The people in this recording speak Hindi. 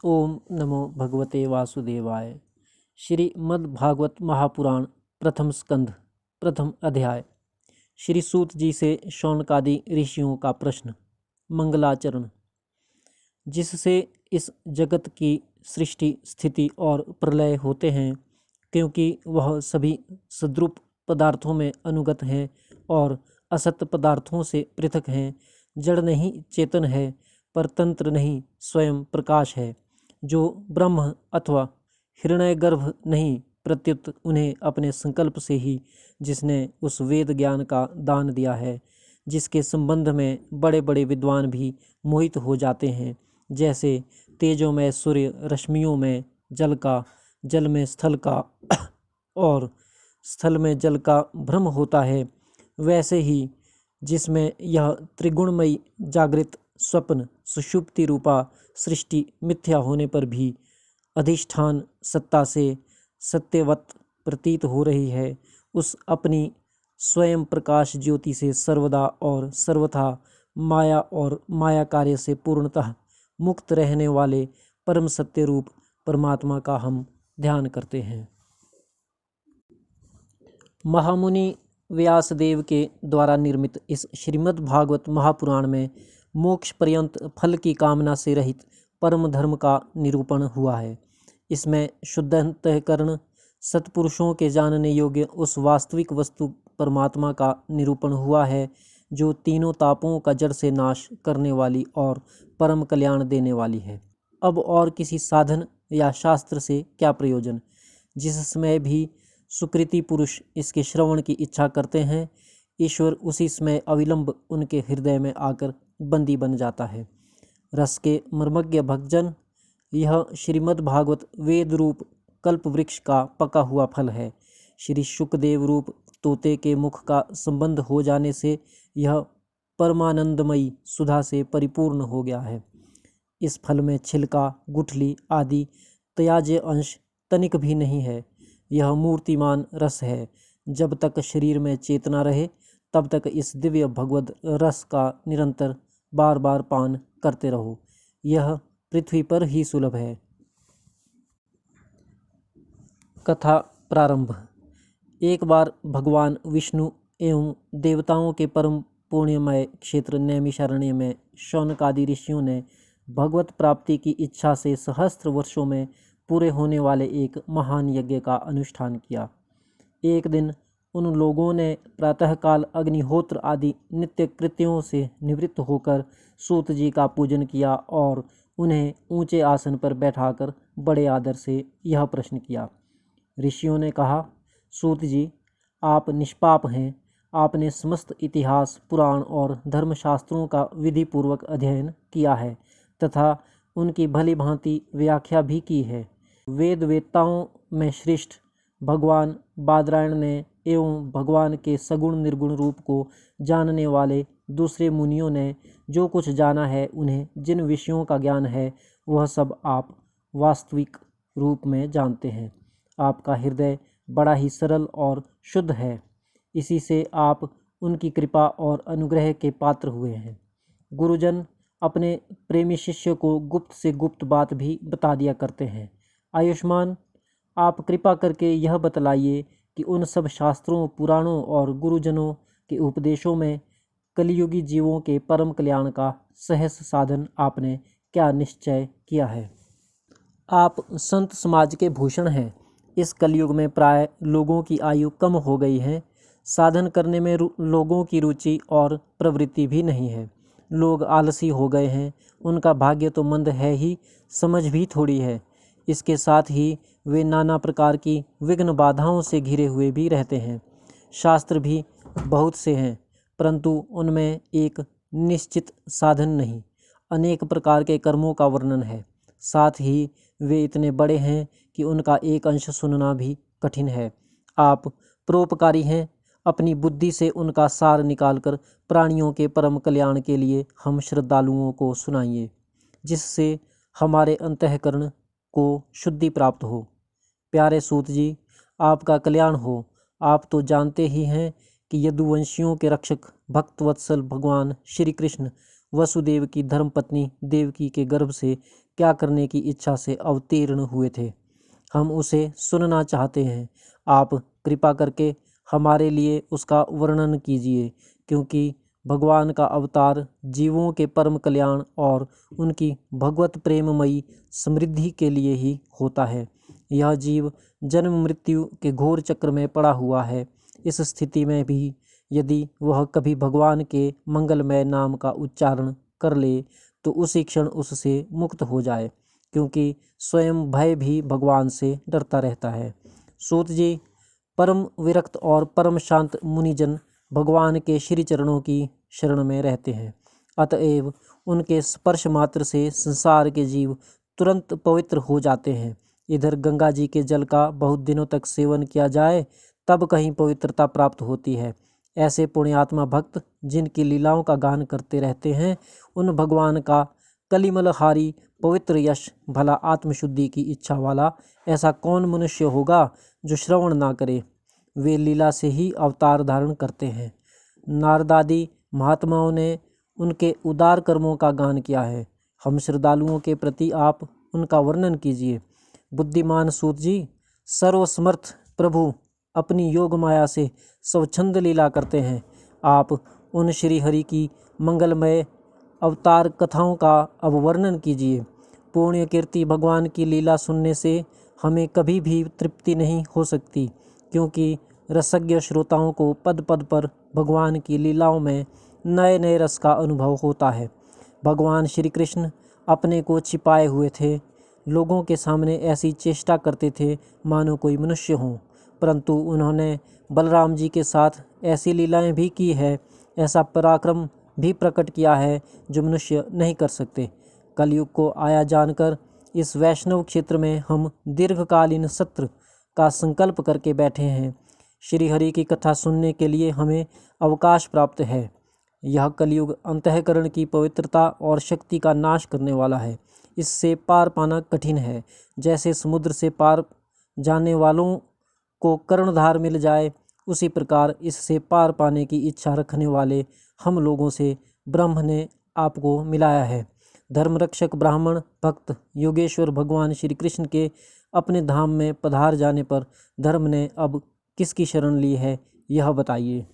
ओम नमो भगवते वासुदेवाय। श्रीमद्भागवत महापुराण प्रथम स्कंध प्रथम अध्याय। श्री सूत जी से शौनकादि ऋषियों का प्रश्न। मंगलाचरण। जिससे इस जगत की सृष्टि स्थिति और प्रलय होते हैं, क्योंकि वह सभी सद्रूप पदार्थों में अनुगत हैं और असत पदार्थों से पृथक हैं। जड़ नहीं चेतन है, परतंत्र नहीं स्वयं प्रकाश है। जो ब्रह्म अथवा हिरण्यगर्भ नहीं, प्रत्युत उन्हें अपने संकल्प से ही जिसने उस वेद ज्ञान का दान दिया है, जिसके संबंध में बड़े बड़े विद्वान भी मोहित हो जाते हैं। जैसे तेजों में सूर्य, रश्मियों में जल का, जल में स्थल का और स्थल में जल का भ्रम होता है, वैसे ही जिसमें यह त्रिगुणमयी जागृत स्वप्न सुषुप्ति रूपा सृष्टि मिथ्या होने पर भी अधिष्ठान सत्ता से सत्यवत प्रतीत हो रही है, उस अपनी स्वयं प्रकाश ज्योति से सर्वदा और सर्वथा माया और माया कार्य से पूर्णतः मुक्त रहने वाले परम सत्य रूप परमात्मा का हम ध्यान करते हैं। महामुनि व्यासदेव के द्वारा निर्मित इस श्रीमद् भागवत महापुराण में मोक्ष पर्यंत फल की कामना से रहित परम धर्म का निरूपण हुआ है। इसमें शुद्ध अंतःकरण सत्पुरुषों के जानने योग्य उस वास्तविक वस्तु परमात्मा का निरूपण हुआ है, जो तीनों तापों का जड़ से नाश करने वाली और परम कल्याण देने वाली है। अब और किसी साधन या शास्त्र से क्या प्रयोजन। जिस समय भी सुकृति पुरुष इसके श्रवण की इच्छा करते हैं, ईश्वर उसी समय अविलंब उनके हृदय में आकर बंदी बन जाता है। रस के मर्मज्ञ भक्तजन, यह श्रीमद् भागवत वेद रूप कल्प वृक्ष का पका हुआ फल है। श्री शुकदेव रूप तोते के मुख का संबंध हो जाने से यह परमानंदमयी सुधा से परिपूर्ण हो गया है। इस फल में छिलका, गुठली आदि त्याज्य अंश तनिक भी नहीं है। यह मूर्तिमान रस है। जब तक शरीर में चेतना रहे, तब तक इस दिव्य भगवद रस का निरंतर बार बार पान करते रहो। यह पृथ्वी पर ही सुलभ है। कथा प्रारंभ। एक बार भगवान विष्णु एवं देवताओं के परम पुण्यमय क्षेत्र नैमिषारण्य में शौनकादि ऋषियों ने भगवत प्राप्ति की इच्छा से सहस्त्र वर्षों में पूरे होने वाले एक महान यज्ञ का अनुष्ठान किया। एक दिन उन लोगों ने प्रातःकाल अग्निहोत्र आदि नित्य कृत्यों से निवृत्त होकर सूत जी का पूजन किया और उन्हें ऊंचे आसन पर बैठाकर बड़े आदर से यह प्रश्न किया। ऋषियों ने कहा, सूत जी, आप निष्पाप हैं। आपने समस्त इतिहास, पुराण और धर्मशास्त्रों का विधि पूर्वक अध्ययन किया है तथा उनकी भली भांति व्याख्या भी की है। वेद वेत्ताओं में श्रेष्ठ भगवान बादरायण ने एवं भगवान के सगुण निर्गुण रूप को जानने वाले दूसरे मुनियों ने जो कुछ जाना है, उन्हें जिन विषयों का ज्ञान है, वह सब आप वास्तविक रूप में जानते हैं। आपका हृदय बड़ा ही सरल और शुद्ध है। इसी से आप उनकी कृपा और अनुग्रह के पात्र हुए हैं। गुरुजन अपने प्रेमी शिष्य को गुप्त से गुप्त बात भी बता दिया करते हैं। आयुष्मान, आप कृपा करके यह बतलाइए कि उन सब शास्त्रों, पुराणों और गुरुजनों के उपदेशों में कलियुगी जीवों के परम कल्याण का सहज साधन आपने क्या निश्चय किया है। आप संत समाज के भूषण हैं। इस कलयुग में प्राय लोगों की आयु कम हो गई है। साधन करने में लोगों की रुचि और प्रवृत्ति भी नहीं है। लोग आलसी हो गए हैं। उनका भाग्य तो मंद है ही, समझ भी थोड़ी है। इसके साथ ही वे नाना प्रकार की विघ्न बाधाओं से घिरे हुए भी रहते हैं। शास्त्र भी बहुत से हैं, परंतु उनमें एक निश्चित साधन नहीं। अनेक प्रकार के कर्मों का वर्णन है। साथ ही वे इतने बड़े हैं कि उनका एक अंश सुनना भी कठिन है। आप परोपकारी हैं। अपनी बुद्धि से उनका सार निकालकर प्राणियों के परम कल्याण के लिए हम श्रद्धालुओं को सुनाइए, जिससे हमारे अंतःकरण को शुद्धि प्राप्त हो। प्यारे सूत जी, आपका कल्याण हो। आप तो जानते ही हैं कि यदुवंशियों के रक्षक भक्तवत्सल भगवान श्री कृष्ण वसुदेव की धर्मपत्नी देवकी के गर्भ से क्या करने की इच्छा से अवतीर्ण हुए थे। हम उसे सुनना चाहते हैं। आप कृपा करके हमारे लिए उसका वर्णन कीजिए, क्योंकि भगवान का अवतार जीवों के परम कल्याण और उनकी भगवत प्रेममयी समृद्धि के लिए ही होता है। यह जीव जन्म मृत्यु के घोर चक्र में पड़ा हुआ है। इस स्थिति में भी यदि वह कभी भगवान के मंगलमय नाम का उच्चारण कर ले तो उसी क्षण उससे मुक्त हो जाए, क्योंकि स्वयं भय भी भगवान से डरता रहता है। सूत जी, परम विरक्त और परम शांत मुनिजन भगवान के श्री चरणों की शरण में रहते हैं। अतएव उनके स्पर्श मात्र से संसार के जीव तुरंत पवित्र हो जाते हैं। इधर गंगा जी के जल का बहुत दिनों तक सेवन किया जाए तब कहीं पवित्रता प्राप्त होती है। ऐसे पुण्यात्मा भक्त जिनकी लीलाओं का गान करते रहते हैं, उन भगवान का कलिमलहारी पवित्र यश भला आत्मशुद्धि की इच्छा वाला ऐसा कौन मनुष्य होगा जो श्रवण ना करे। वे लीला से ही अवतार धारण करते हैं। नारदादि महात्माओं ने उनके उदार कर्मों का गान किया है। हम श्रद्धालुओं के प्रति आप उनका वर्णन कीजिए। बुद्धिमान सूत जी, सर्वसमर्थ प्रभु अपनी योग माया से स्वच्छंद लीला करते हैं। आप उन श्री हरि की मंगलमय अवतार कथाओं का अब वर्णन कीजिए। पुण्य कीर्ति भगवान की लीला सुनने से हमें कभी भी तृप्ति नहीं हो सकती, क्योंकि रसज्ञ श्रोताओं को पद पद पर भगवान की लीलाओं में नए नए रस का अनुभव होता है। भगवान श्री कृष्ण अपने को छिपाए हुए थे। लोगों के सामने ऐसी चेष्टा करते थे मानो कोई मनुष्य हो, परंतु उन्होंने बलराम जी के साथ ऐसी लीलाएं भी की है, ऐसा पराक्रम भी प्रकट किया है जो मनुष्य नहीं कर सकते। कलयुग को आया जानकर इस वैष्णव क्षेत्र में हम दीर्घकालीन सत्र का संकल्प करके बैठे हैं। श्री हरि की कथा सुनने के लिए हमें अवकाश प्राप्त है। यह कलयुग अंतःकरण की पवित्रता और शक्ति का नाश करने वाला है। इससे पार पाना कठिन है। जैसे समुद्र से पार जाने वालों को कर्णधार मिल जाए, उसी प्रकार इससे पार पाने की इच्छा रखने वाले हम लोगों से ब्रह्म ने आपको मिलाया है। धर्मरक्षक ब्राह्मण भक्त योगेश्वर भगवान श्री कृष्ण के अपने धाम में पधार जाने पर धर्म ने अब किसकी शरण ली है, यह बताइए।